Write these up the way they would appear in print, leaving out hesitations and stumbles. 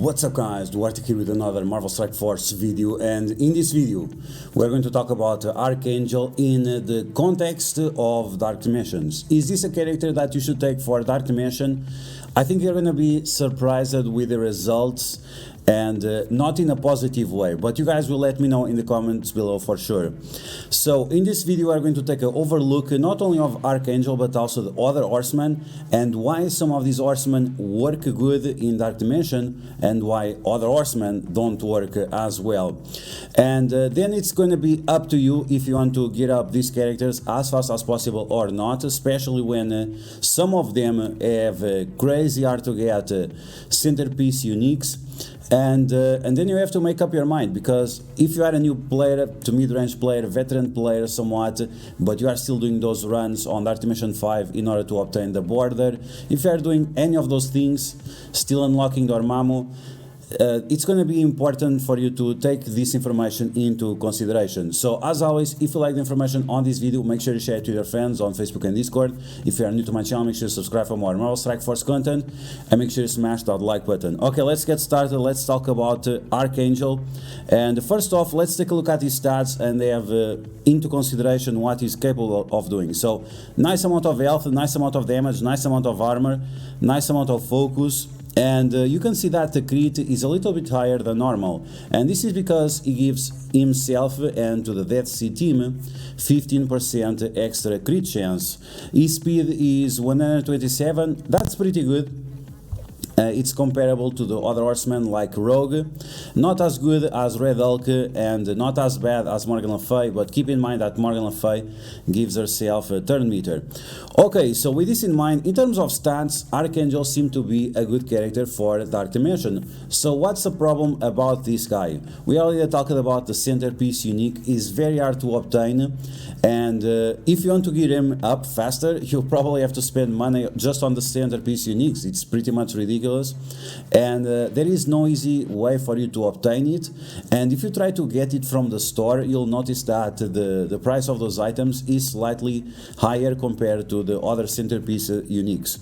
What's up guys, DuArktik here with another Marvel Strike Force video, and in this video we're going to talk about Archangel in the context of Dark Dimensions. Is this a character that you should take for Dark Dimension? I think you're going to be surprised with the results, and not in a positive way, but you guys will let me know in the comments below for sure. So in this video we're going to take an overlook not only of Archangel but also the other Horsemen, and why some of these Horsemen work good in Dark Dimension and why other Horsemen don't work as well. And then it's going to be up to you if you want to get up these characters as fast as possible or not, especially when some of them have crazy hard to get centerpiece uniques. And then you have to make up your mind, because if you are a new player to mid-range player, veteran player somewhat, but you are still doing those runs on Dark Dimension 5 in order to obtain the border, if you are doing any of those things, still unlocking Dormammu, it's going to be important for you to take this information into consideration. So as always, if you like the information on this video, make sure you share it with your friends on Facebook and Discord. If you are new to my channel, make sure you subscribe for more Marvel Strike Force content, and make sure you smash that like button. Okay, let's get started. Let's talk about Archangel. And first off, let's take a look at his stats and have into consideration what he's capable of doing. So nice amount of health, nice amount of damage, nice amount of armor, nice amount of focus. And you can see that the crit is a little bit higher than normal, and this is because he gives himself and to the Death Seed team 15% extra crit chance. His speed is 127, that's pretty good. It's comparable to the other Horsemen like Rogue, not as good as Red Hulk and not as bad as Morgan Le Fay, but keep in mind that Morgan Le Fay gives herself a turn meter. Okay, so with this in mind, in terms of stats, Archangel seemed to be a good character for Dark Dimension. So what's the problem about this guy? We already talked about the centerpiece unique is very hard to obtain, and if you want to get him up faster, you probably have to spend money just on the centerpiece uniques. It's pretty much ridiculous. And there is no easy way for you to obtain it, and if you try to get it from the store, you'll notice that the price of those items is slightly higher compared to the other centerpiece uniques.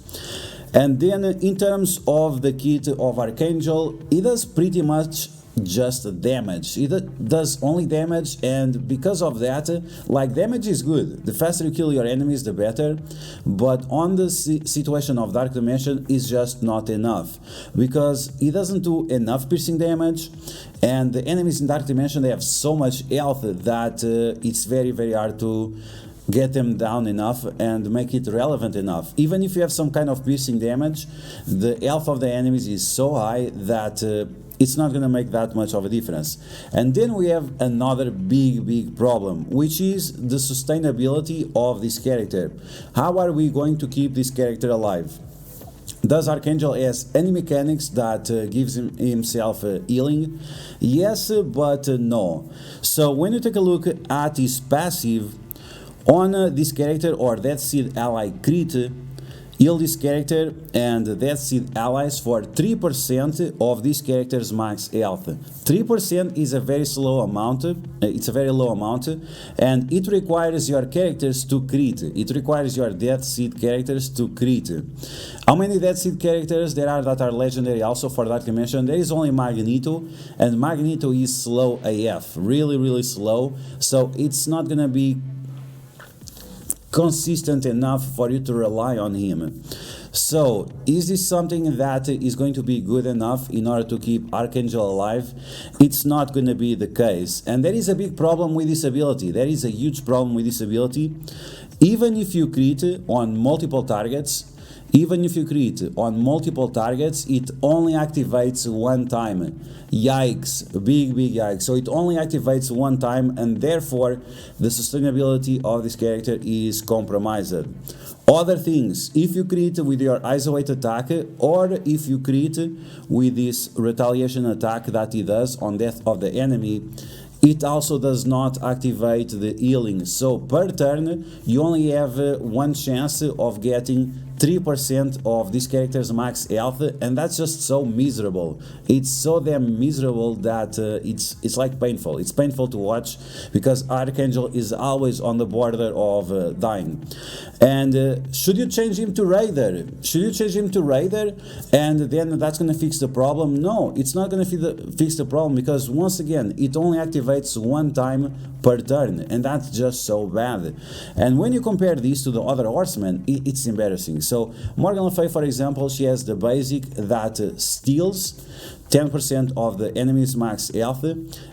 And then in terms of the kit of Archangel, it does pretty much just damage. It does only damage, and because of that, like, damage is good. The faster you kill your enemies, the better, but on the situation of Dark Dimension is just not enough, because it doesn't do enough piercing damage, and the enemies in Dark Dimension, they have so much health that it's very hard to get them down enough and make it relevant enough. Even if you have some kind of piercing damage, the health of the enemies is so high that it's not going to make that much of a difference. And then we have another big problem, which is the sustainability of this character. How are we going to keep this character alive? Does Archangel has any mechanics that gives himself healing? Yes, but no. So when you take a look at his passive on this character, or Death Seed ally crit, heal this character and Death Seed allies for 3% of this character's max health. 3% is a very slow amount, it's a very low amount, and it requires your characters to crit. It requires your Death Seed characters to crit. How many Death Seed characters there are that are legendary also for Dark Dimension? There is only Magneto, and Magneto is slow AF, really slow, so it's not gonna be consistent enough for you to rely on him. So is this something that is going to be good enough in order to keep Archangel alive? It's not going to be the case, and there is a big problem with this ability. There is a huge problem with this ability. Even if you crit on multiple targets, it only activates one time. Yikes, big yikes. So it only activates one time, and therefore the sustainability of this character is compromised. Other things, if you crit with your isolate attack, or if you crit with this retaliation attack that he does on death of the enemy, it also does not activate the healing. So per turn you only have one chance of getting 3% of this character's max health, and that's just so miserable. It's so damn miserable that it's like painful. It's painful to watch because Archangel is always on the border of dying. And should you change him to Raider? Should you change him to Raider and then that's going to fix the problem? No, it's not going to fix the problem, because once again it only activates one time per turn, and that's just so bad. And when you compare these to the other Horsemen, it's embarrassing. So Morgan Le Fay, for example, she has the basic that steals 10% of the enemy's max health,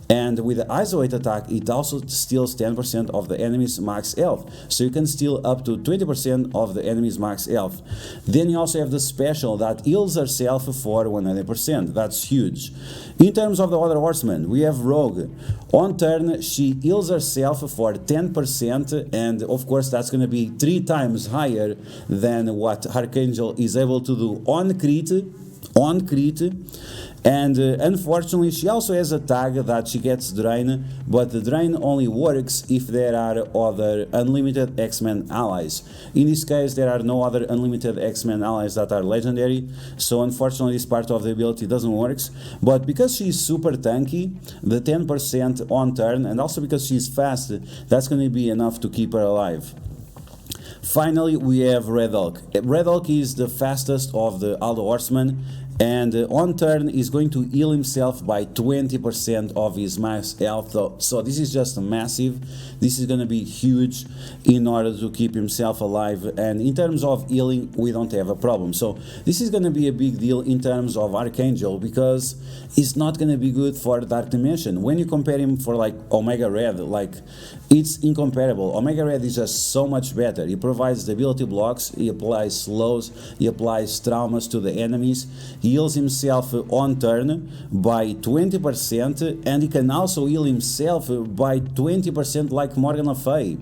and with the isolate attack it also steals 10% of the enemy's max health, so you can steal up to 20% of the enemy's max health. Then you also have the special that heals herself for 100%. That's huge. In terms of the other Horsemen, we have Rogue. On turn she heals herself for 10%, and of course that's going to be 3 times higher than what Archangel is able to do on crit. And unfortunately she also has a tag that she gets drain, but the drain only works if there are other unlimited X-Men allies. In this case there are no other unlimited X-Men allies that are legendary, so unfortunately this part of the ability doesn't work. But because she's super tanky, the 10% on turn, and also because she's fast, that's going to be enough to keep her alive. Finally, we have Red Hulk. Red Hulk is the fastest of all the Horsemen, and on turn is going to heal himself by 20% of his max health. So this is just massive. This is going to be huge in order to keep himself alive, and in terms of healing we don't have a problem. So this is going to be a big deal in terms of Archangel, because it's not going to be good for Dark Dimension. When you compare him for like Omega Red, like it's incomparable. Omega Red is just so much better. He provides the ability blocks, he applies slows, he applies traumas to the enemies, he heals himself on turn by 20%, and he can also heal himself by 20% like Morgan Le Fay,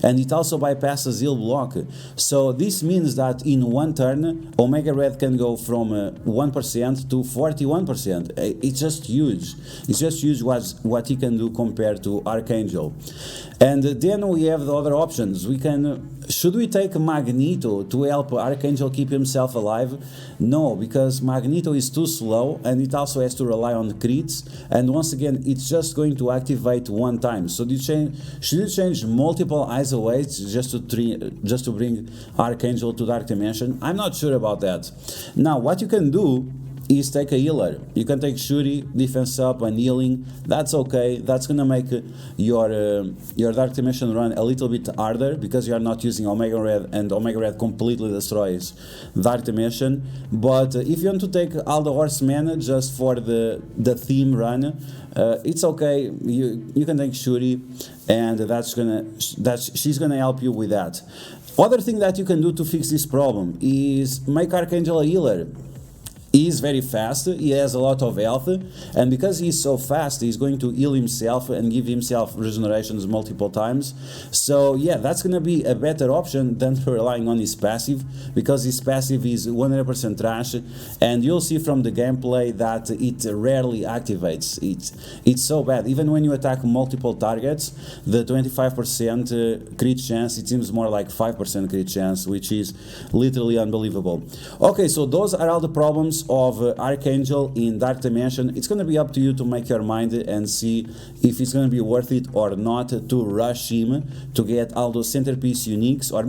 and it also bypasses heal block. So this means that in one turn Omega Red can go from 1% to 41%. It's just huge. It's just huge what he can do compared to Archangel. And then we have the other options. We can, should we take Magneto to help Archangel keep himself alive? No, because Magneto is too slow and it also has to rely on crits, and once again it's just going to activate one time. So should you change multiple isolates just to bring Archangel to Dark Dimension? I'm not sure about that. Now what you can do is take a healer. You can take Shuri, defense up and healing. That's okay. That's gonna make your Dark Dimension run a little bit harder because you are not using Omega Red, and Omega Red completely destroys Dark Dimension. But if you want to take all the Horsemen just for the theme run, it's okay. You can take Shuri, and she's gonna help you with that. Other thing that you can do to fix this problem is make Archangel a healer. He is very fast, he has a lot of health, and because he's so fast, he's going to heal himself and give himself regenerations multiple times. So yeah, that's going to be a better option than relying on his passive, because his passive is 100% trash, and you'll see from the gameplay that it rarely activates. It's so bad. Even when you attack multiple targets, the 25% crit chance, it seems more like 5% crit chance, which is literally unbelievable. Okay, so those are all the problems of Archangel in Dark Dimension. It's going to be up to you to make your mind and see if it's going to be worth it or not to rush him to get all those centerpiece uniques, or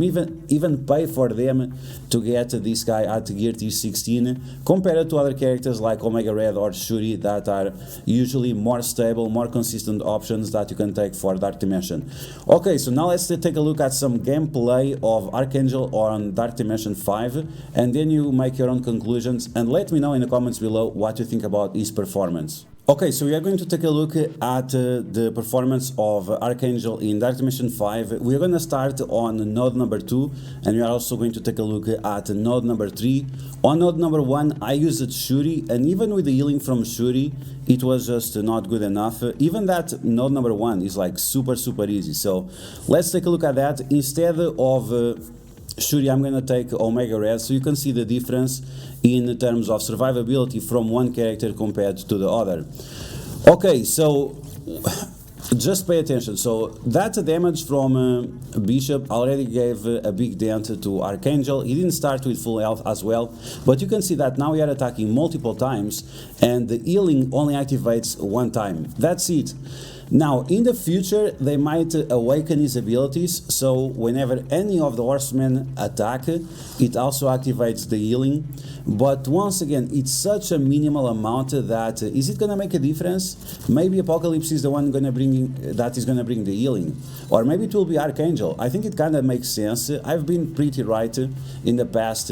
even pay for them to get this guy at gear tier 16 compared to other characters like Omega Red or Shuri that are usually more stable, more consistent options that you can take for Dark Dimension. Okay, so now let's take a look at some gameplay of Archangel on Dark Dimension 5, and then you make your own conclusions, and let me know in the comments below what you think about his performance. Okay, so we are going to take a look at the performance of Archangel in Dark Dimension 5. We're going to start on node number 2, and we are also going to take a look at node number 3. On node number 1, I used Shuri, and even with the healing from Shuri, it was just not good enough. Even that node number 1 is like super easy. So let's take a look at that. Instead of Shuri, I'm going to take Omega Red, so you can see the difference in terms of survivability from one character compared to the other. Okay, so just pay attention. So that damage from Bishop already gave a big dent to Archangel. He didn't start with full health as well, but you can see that now we are attacking multiple times and the healing only activates one time. That's it. Now, in the future, they might awaken his abilities, so whenever any of the horsemen attack, it also activates the healing. But once again, it's such a minimal amount that is it going to make a difference? Maybe Apocalypse is the one that is going to bring the healing, or maybe it will be Archangel. I think it kind of makes sense. I've been pretty right in the past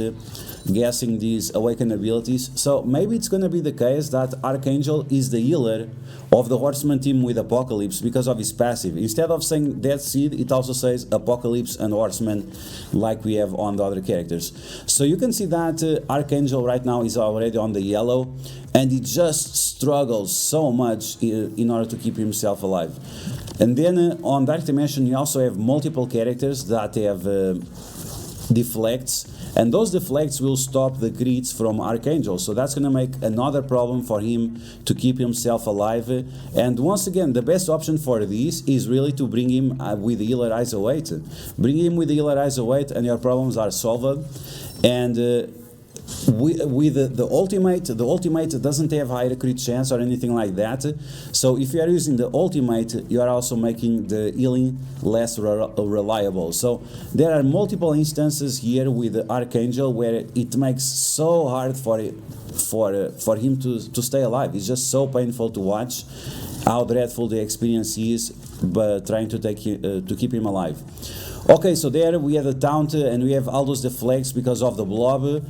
guessing these awakened abilities, so maybe it's going to be the case that Archangel is the healer of the Horseman team with Apocalypse because of his passive. Instead of saying Death Seed, it also says Apocalypse and Horseman like we have on the other characters. So you can see that Archangel right now is already on the yellow and he just struggles so much in order to keep himself alive. And then on Dark Dimension you also have multiple characters that have deflects, and those deflects will stop the crits from Archangel, so that's going to make another problem for him to keep himself alive. And once again, the best option for this is really to bring him with the healer Eyes Await. Bring him with the healer Eyes Await and your problems are solved. And with the ultimate doesn't have higher crit chance or anything like that. So if you are using the ultimate, you are also making the healing less reliable. So there are multiple instances here with the Archangel where it makes so hard for him to stay alive. It's just so painful to watch how dreadful the experience is, but trying to keep him alive. Okay, so there we have the taunt and we have all those deflects because of the blob.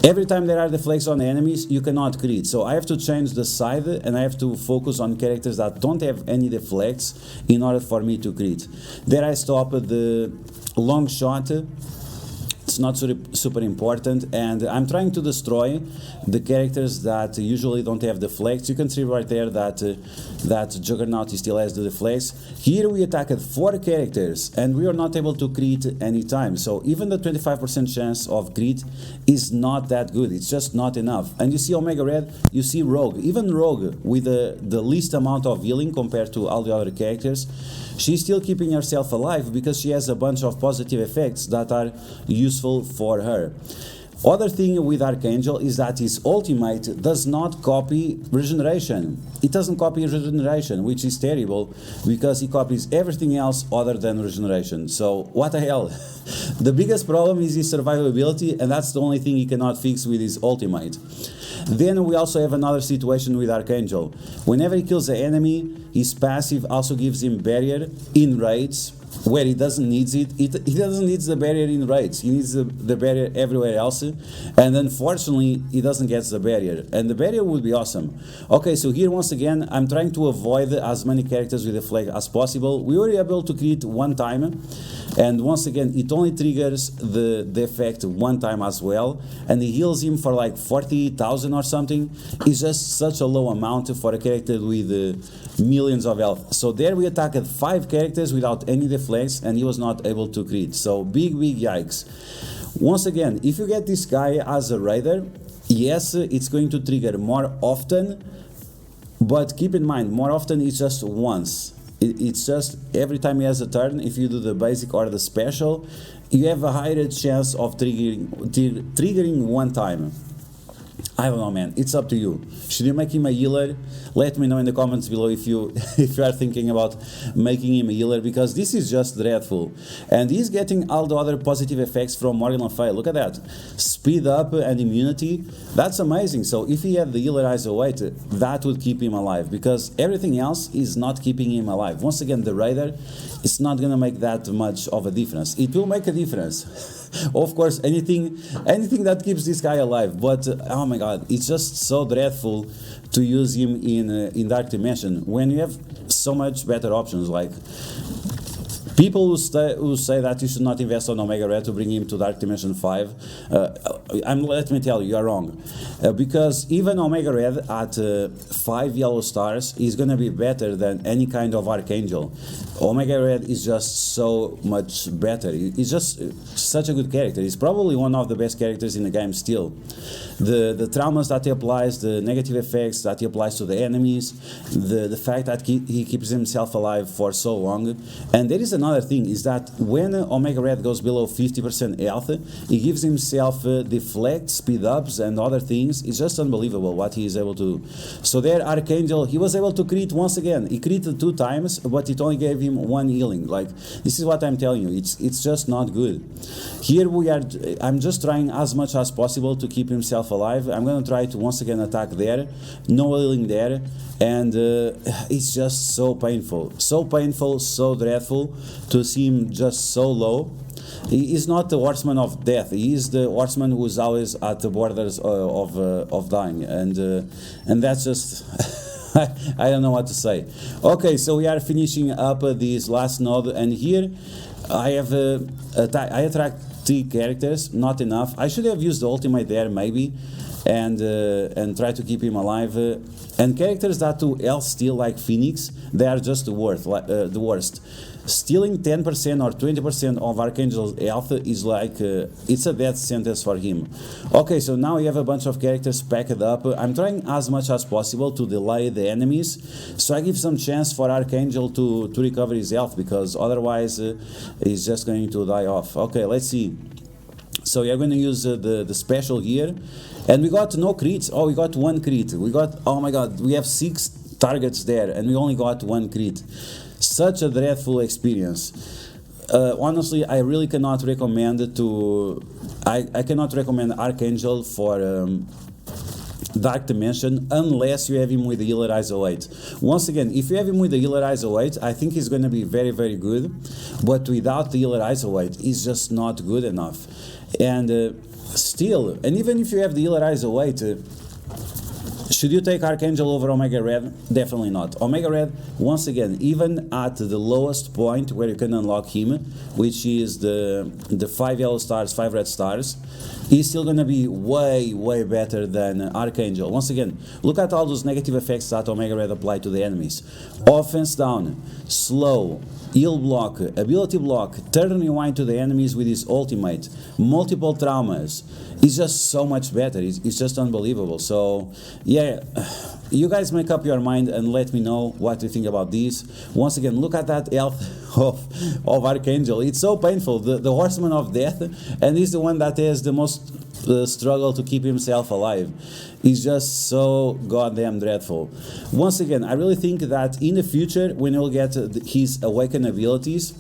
Every time there are deflects on the enemies, you cannot crit. So I have to change the side and I have to focus on characters that don't have any deflects in order for me to crit. There I stop the long shot. It's not super important, and I'm trying to destroy the characters that usually don't have deflects. You can see right there that Juggernaut still has the deflects. Here we attacked 4 characters and we are not able to crit any time. So even the 25% chance of crit is not that good. It's just not enough. And you see Omega Red, you see Rogue. Even Rogue with the least amount of healing compared to all the other characters, she's still keeping herself alive because she has a bunch of positive effects that are useful for her. Other thing with Archangel is that his ultimate does not copy regeneration. It doesn't copy regeneration, which is terrible because he copies everything else other than regeneration. So what the hell? The biggest problem is his survivability, and that's the only thing he cannot fix with his ultimate. Then we also have another situation with Archangel. Whenever he kills an enemy, his passive also gives him barrier in raids where he doesn't need it. He doesn't need the barrier in raids. He needs the barrier everywhere else. And unfortunately, he doesn't get the barrier. And the barrier would be awesome. Okay, so here once again, I'm trying to avoid as many characters with the flag as possible. We were able to create one time. And once again, it only triggers the effect one time as well. And he heals him for like 40,000 or something. It's just such a low amount for a character with millions of health. So there we attacked 5 characters without any deflects and he was not able to crit. So big yikes. Once again, if you get this guy as a raider, yes, it's going to trigger more often, but keep in mind, more often it's just once. It's just every time he has a turn, if you do the basic or the special, you have a higher chance of triggering one time. I don't know, man. It's up to you. Should you make him a healer? Let me know in the comments below if you are thinking about making him a healer, because this is just dreadful. And he's getting all the other positive effects from Morgan Le Fay. Look at that. Speed up and immunity. That's amazing. So if he had the healer Eyes Await, that would keep him alive, because everything else is not keeping him alive. Once again, the Raider, it's not going to make that much of a difference. It will make a difference. Of course, anything that keeps this guy alive, but oh my god, it's just so dreadful to use him in Dark Dimension when you have so much better options like People who say that you should not invest on Omega Red to bring him to Dark Dimension 5, let me tell you, you're wrong. Because even Omega Red at 5 yellow stars is going to be better than any kind of Archangel. Omega Red is just so much better. He's just such a good character. He's probably one of the best characters in the game still. The traumas that he applies, the negative effects that he applies to the enemies, the fact that he keeps himself alive for so long. And there is another thing, is that when Omega Red goes below 50% health, he gives himself deflect, speed ups and other things. It's just unbelievable what he is able to do. So there, Archangel, he was able to crit once again. He critted 2 times, but it only gave him 1 healing. Like, this is what I'm telling you, it's just not good. Here I'm just trying as much as possible to keep himself alive. I'm gonna try to once again attack there, no healing there, and it's just so painful, so dreadful to see him just so low. He is not the Horseman of death. He is the Horseman who is always at the borders of dying, and that's just I don't know what to say. Okay, so we are finishing up this last node, and here I have I attract 3 characters, not enough. I should have used the ultimate there maybe, and try to keep him alive. And characters that do health steal like Phoenix, they are just the worst. Stealing 10% or 20% of Archangel's health is like, it's a death sentence for him. Okay, so now we have a bunch of characters packed up. I'm trying as much as possible to delay the enemies, so I give some chance for Archangel to recover his health, because otherwise he's just going to die off. Okay, let's see. So we are going to use the special here, and we got no crits. Oh, we got 1 crit. We got, oh my god, we have 6 targets there, and we only got 1 crit. Such a dreadful experience. Honestly, I really cannot recommend to... I cannot recommend Archangel for Dark Dimension unless you have him with the healer ISO 8. Once again, if you have him with the healer ISO 8, I think he's going to be very, very good. But without the healer ISO 8, he's just not good enough. And still, and even if you have the healer ISO 8, should you take Archangel over Omega Red? Definitely not. Omega Red, once again, even at the lowest point where you can unlock him, which is the 5 yellow stars, 5 red stars, he's still gonna be way, way better than Archangel. Once again, look at all those negative effects that Omega Red apply to the enemies. Offense down, slow, heal block, ability block, turn rewind to the enemies with his ultimate, multiple traumas. It's just so much better. It's just unbelievable. So yeah, you guys make up your mind and let me know what you think about this. Once again, look at that health of Archangel. It's so painful. The Horseman of death, and he's the one that has the most struggle to keep himself alive. It's just so goddamn dreadful. Once again, I really think that in the future, when he'll get his awakened abilities,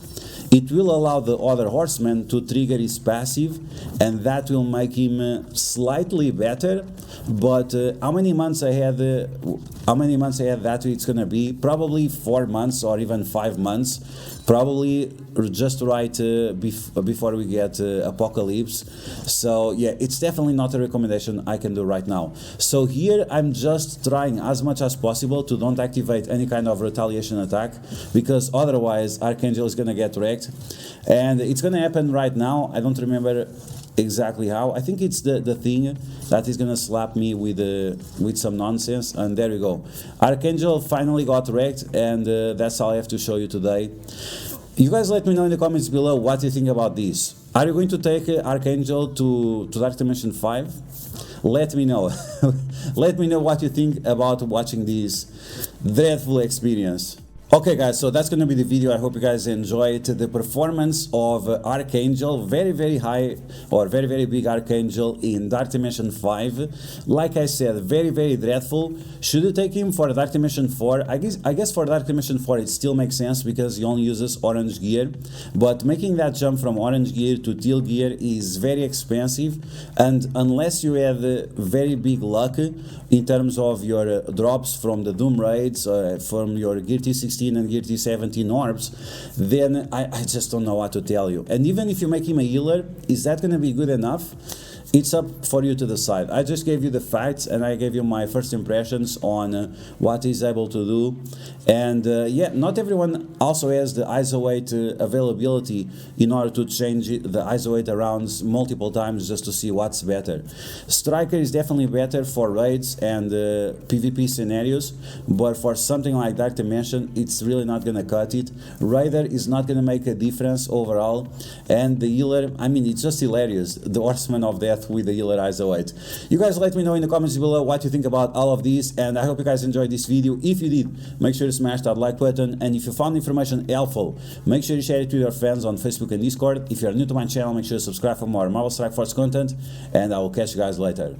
it will allow the other Horsemen to trigger his passive, and that will make him slightly better. But how many months ahead that it's gonna be? Probably 4 months or even 5 months. Probably just right before we get Apocalypse. So yeah, it's definitely not a recommendation I can do right now. So here I'm just trying as much as possible to don't activate any kind of retaliation attack, because otherwise Archangel is gonna get wrecked, and it's gonna happen right now. I don't remember exactly how. I think it's the thing that is gonna slap me with some nonsense, and there we go. Archangel finally got wrecked, and that's all I have to show you today. You guys let me know in the comments below what you think about this. Are you going to take Archangel to Dark Dimension 5? Let me know. Let me know what you think about watching this dreadful experience. Okay guys, so that's gonna be the video. I hope you guys enjoyed the performance of Archangel, very, very high or very, very big Archangel in Dark Dimension 5. Like I said, very, very dreadful. Should you take him for Dark Dimension 4? I guess for Dark Dimension 4 it still makes sense because he only uses orange gear, but making that jump from orange gear to teal gear is very expensive, and unless you have very big luck in terms of your drops from the Doom raids, from your Gear T16 T16 and gear T17 orbs, then I just don't know what to tell you. And even if you make him a healer, is that going to be good enough? It's up for you to decide. I just gave you the facts and I gave you my first impressions on what he's able to do. And yeah, not everyone also has the ISO 8 availability in order to change the ISO 8 around multiple times just to see what's better. Striker is definitely better for raids and PvP scenarios, but for something like Dark Dimension, it's really not going to cut it. Raider is not going to make a difference overall. And the healer, I mean, it's just hilarious. The Horsemen of Death with the healer ISO 8. You guys let me know in the comments below what you think about all of these, and I hope you guys enjoyed this video. If you did, make sure to smash that like button, and if you found the information helpful, make sure you share it with your friends on Facebook and Discord. If you are new to my channel, make sure to subscribe for more Marvel Strike Force content, and I will catch you guys later.